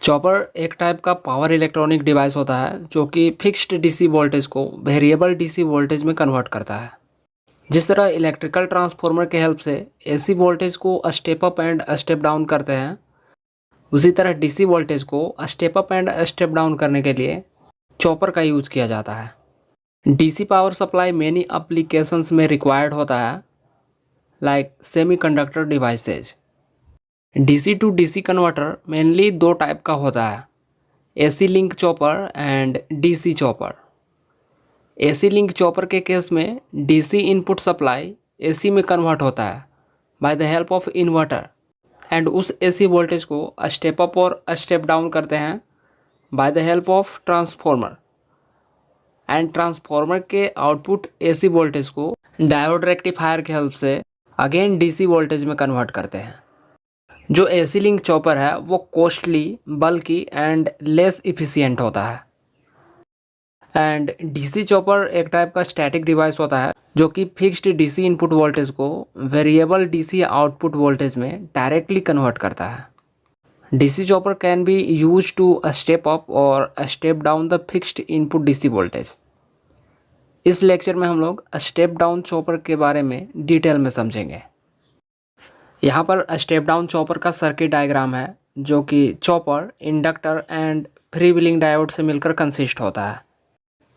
Chopper एक type का power electronic device होता है जो कि फिक्स्ड डीसी वोल्टेज को वेरिएबल डीसी वोल्टेज में कन्वर्ट करता है। जिस तरह इलेक्ट्रिकल ट्रांसफार्मर के हेल्प से एसी वोल्टेज को step up and step down करते हैं, उसी तरह डीसी वोल्टेज को step up and step down करने के लिए चॉपर का यूज किया जाता है। DC power supply many applications में रिक्वायर्ड होता है, like semiconductor devices. DC to DC converter mainly दो टाइप का होता है, AC link chopper and DC chopper. AC link chopper के केस में डीसी इनपुट सप्लाई एसी में कन्वर्ट होता है by the help of inverter, and उस एसी वोल्टेज को स्टेप अप और स्टेप डाउन करते हैं by the help of transformer, and transformer के आउटपुट एसी वोल्टेज को डायोड रेक्टिफायर के हेल्प से अगेन डीसी वोल्टेज में कन्वर्ट करते हैं। जो एसी लिंक चॉपर है वो कॉस्टली, बल्कि एंड लेस इफ़िशिएंट होता है। एंड डीसी चॉपर एक टाइप का स्टैटिक डिवाइस होता है जो कि फिक्स्ड डीसी इनपुट वोल्टेज को वेरिएबल डीसी आउटपुट वोल्टेज में डायरेक्टली कन्वर्ट करता है। DC chopper can be use to step up और step down the fixed input DC voltage. इस लेक्चर में हम लोग स्टेप डाउन चॉपर के बारे में डिटेल में समझेंगे। यहाँ पर स्टेप डाउन चॉपर का सर्किट डायग्राम है जो कि chopper, inductor and free wheeling diode से मिलकर कंसिस्ट होता है।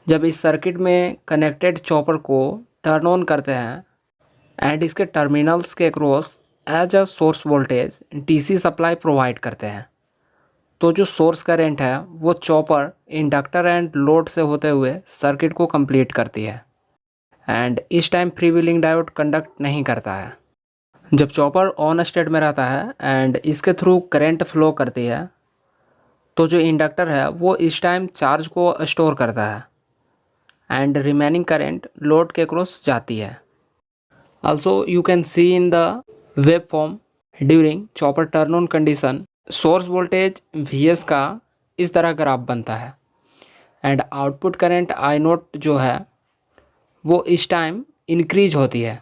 जब इस सर्किट में कनेक्टेड चॉपर को टर्न ऑन करते हैं एंड इसके टर्मिनल्स के across as a source voltage DC supply provide करते हैं, तो जो सोर्स करंट है वो चॉपर, इंडक्टर एंड लोड से होते हुए सर्किट को कंप्लीट करती है, एंड इस time free wheeling diode conduct नहीं करता है। जब चॉपर ऑन स्टेट में रहता है एंड इसके थ्रू करंट फ्लो करती है, तो जो इंडक्टर है वो इस टाइम चार्ज को स्टोर करता है एंड रिमेनिंग करंट लोड के क्रॉस जाती है। Also you can see in the wave form during chopper turn on condition, source voltage Vs का इस तरह ग्राफ बनता है एंड आउटपुट करंट I0 जो है वो इस टाइम इंक्रीज होती है,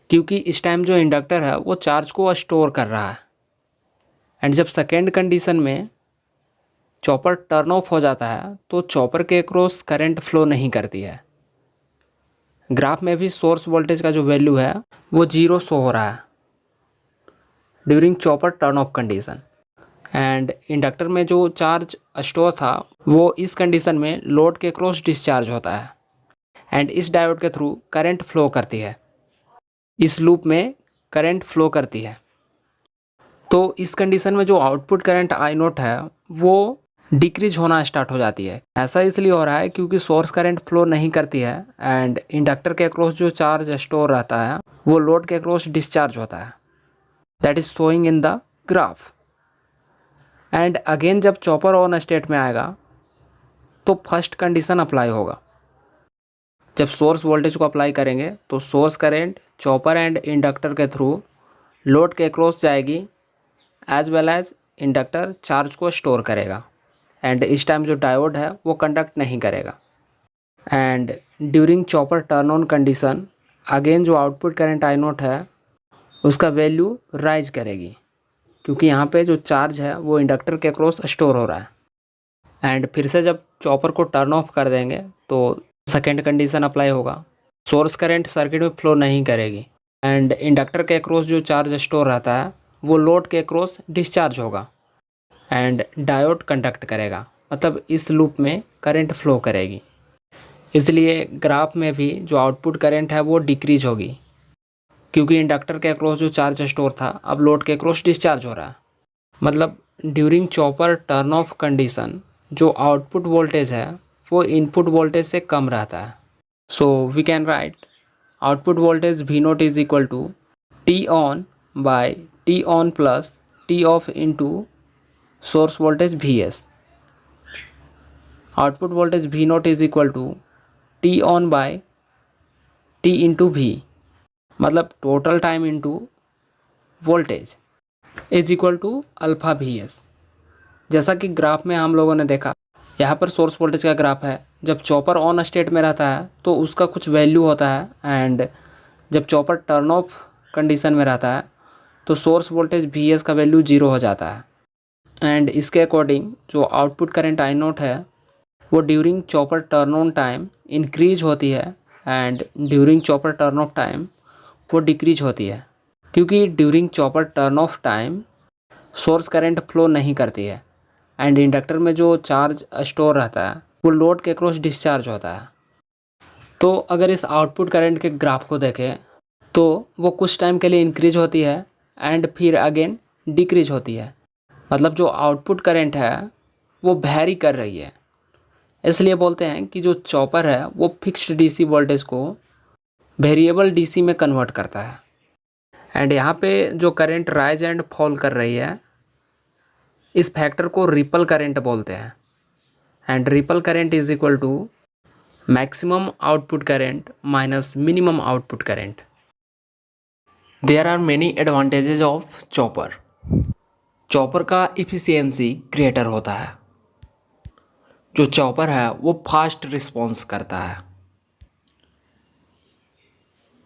क्योंकि इस टाइम जो इंडक्टर है वो चार्ज को स्टोर कर रहा है। एंड जब सेकेंड कंडीशन में चॉपर टर्न ऑफ हो जाता है तो चॉपर के क्रॉस करंट फ्लो नहीं करती है। ग्राफ में भी सोर्स वोल्टेज का जो वैल्यू है वो 0 शो हो रहा है during chopper turn off condition, and inductor में जो चार्ज स्टोर था वो इस कंडीशन में लोड के क्रॉस डिस्चार्ज होता है एंड इस डायोड के थ्रू करंट फ्लो करती है, इस लूप में करंट फ्लो करती है। तो इस कंडीशन में जो आउटपुट करंट I0 है वो डिक्रीज होना स्टार्ट हो जाती है। ऐसा इसलिए हो रहा है क्योंकि सोर्स करंट फ्लो नहीं करती है एंड इंडक्टर के अक्रॉस जो चार्ज स्टोर रहता है वो लोड के अक्रॉस डिस्चार्ज होता है। That is showing in the graph. And again जब चॉपर ऑन स्टेट में आएगा तो फर्स्ट कंडीशन अप्लाई होगा। जब सोर्स वोल्टेज को अप्लाई करेंगे तो source current chopper and inductor के थ्रू लोड के अक्रॉस जाएगी, as well as inductor charge को स्टोर करेगा, एंड इस टाइम जो डायोड है वो कंडक्ट नहीं करेगा। And during chopper turn on condition again जो आउटपुट करंट I0 है उसका वैल्यू राइज करेगी, क्योंकि यहाँ पे जो चार्ज है वो इंडक्टर के अक्रॉस स्टोर हो रहा है। एंड फिर से जब चॉपर को टर्न ऑफ कर देंगे तो सेकेंड कंडीशन अप्लाई होगा, सोर्स करंट सर्किट में फ्लो नहीं करेगी एंड इंडक्टर के अक्रॉस जो चार्ज स्टोर रहता है वो लोड के अक्रॉस डिस्चार्ज होगा एंड डायोड कंडक्ट करेगा, मतलब इस लूप में करंट फ्लो करेगी। इसलिए ग्राफ में भी जो आउटपुट करंट है वो डिक्रीज होगी, क्योंकि इंडक्टर के अक्रॉस जो चार्ज स्टोर था अब लोड के अक्रॉस डिस्चार्ज हो रहा है। मतलब during chopper turn off condition जो आउटपुट वोल्टेज है वो इनपुट वोल्टेज से कम रहता है। So we can write output voltage V0 is equal to T on by T on plus T off into source voltage Vs। Output voltage V0 is equal to T on by T into V, मतलब total time into voltage is equal to alpha Vs। जैसा कि graph में हम लोगों ने देखा, यहाँ पर सोर्स वोल्टेज का ग्राफ है। जब चॉपर ऑन स्टेट में रहता है तो उसका कुछ वैल्यू होता है, एंड जब चॉपर टर्न ऑफ कंडीशन में रहता है तो सोर्स वोल्टेज Vs का वैल्यू 0 हो जाता है। एंड इसके अकॉर्डिंग जो आउटपुट करंट आई नोट है वो during chopper turn on time increase होती है and during chopper turn of time वो डिक्रीज होती है, क्योंकि during chopper turn of time source current flow नहीं करती है एंड इंडक्टर में जो चार्ज स्टोर रहता है वो लोड के क्रॉस डिस्चार्ज होता है। तो अगर इस आउटपुट करंट के ग्राफ को देखें तो वो कुछ टाइम के लिए इंक्रीज होती है एंड फिर अगेन डिक्रीज होती है। मतलब जो आउटपुट करंट है वो वैरी कर रही है, इसलिए बोलते हैं कि जो चॉपर है वो फिक्स्ड डीसी वोल्टेज को वेरिएबल डीसी में कन्वर्ट करता है। एंड यहाँ पे जो करंट राइज एंड फॉल कर रही है इस फैक्टर को रिपल करंट बोलते हैं। And ripple current is equal to maximum output current minus minimum output current. There are many advantages of chopper. Chopper का इफ़िशियंसी ग्रेटर होता है। जो चॉपर है वो फास्ट रिस्पॉन्स करता है।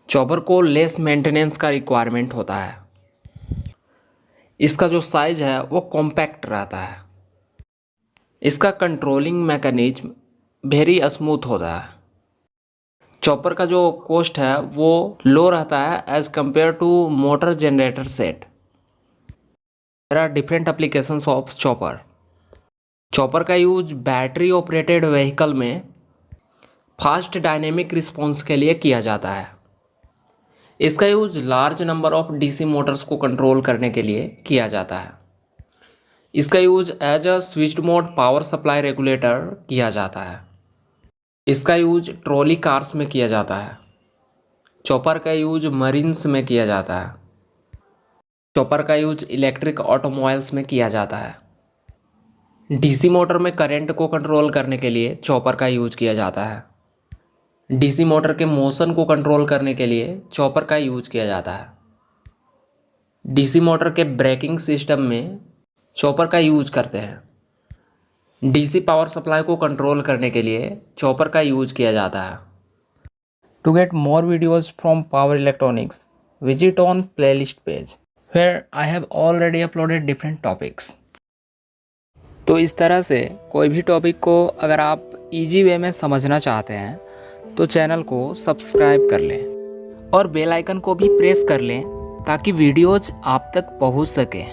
चॉपर को लेस मेंटेनेंस का रिक्वायरमेंट होता है। इसका जो साइज है वो कॉम्पैक्ट रहता है। इसका कंट्रोलिंग मैकेनिज्म वेरी स्मूथ होता है। चॉपर का जो कॉस्ट है वो लो रहता है as compare to motor generator set. There are different applications of chopper. Chopper का यूज बैटरी ऑपरेटेड व्हीकल में फास्ट डायनेमिक रिस्पॉन्स के लिए किया जाता है। इसका use large number of DC motors को कंट्रोल करने के लिए किया जाता है। इसका use as a switched mode power supply regulator किया जाता है। इसका यूज ट्रॉली कार्स में किया जाता है। चॉपर का यूज मरीन्स में किया जाता है। चॉपर का यूज इलेक्ट्रिक ऑटोमोबाइल्स में किया जाता है। डीसी मोटर में करंट को कंट्रोल करने के लिए चॉपर का यूज किया जाता है। डीसी मोटर के मोशन को कंट्रोल करने के लिए चॉपर का यूज किया जाता है। डीसी मोटर के ब्रेकिंग सिस्टम में चॉपर का यूज करते हैं। डीसी पावर सप्लाई को कंट्रोल करने के लिए चॉपर का यूज किया जाता है। To get more videos from power electronics visit on playlist page where I have already uploaded different topics. तो इस तरह से कोई भी टॉपिक को अगर आप इजी वे में समझना चाहते हैं तो चैनल को सब्सक्राइब कर लें और बेल आइकन को भी प्रेस कर लें ताकि वीडियोज आप तक पहुंच सकें।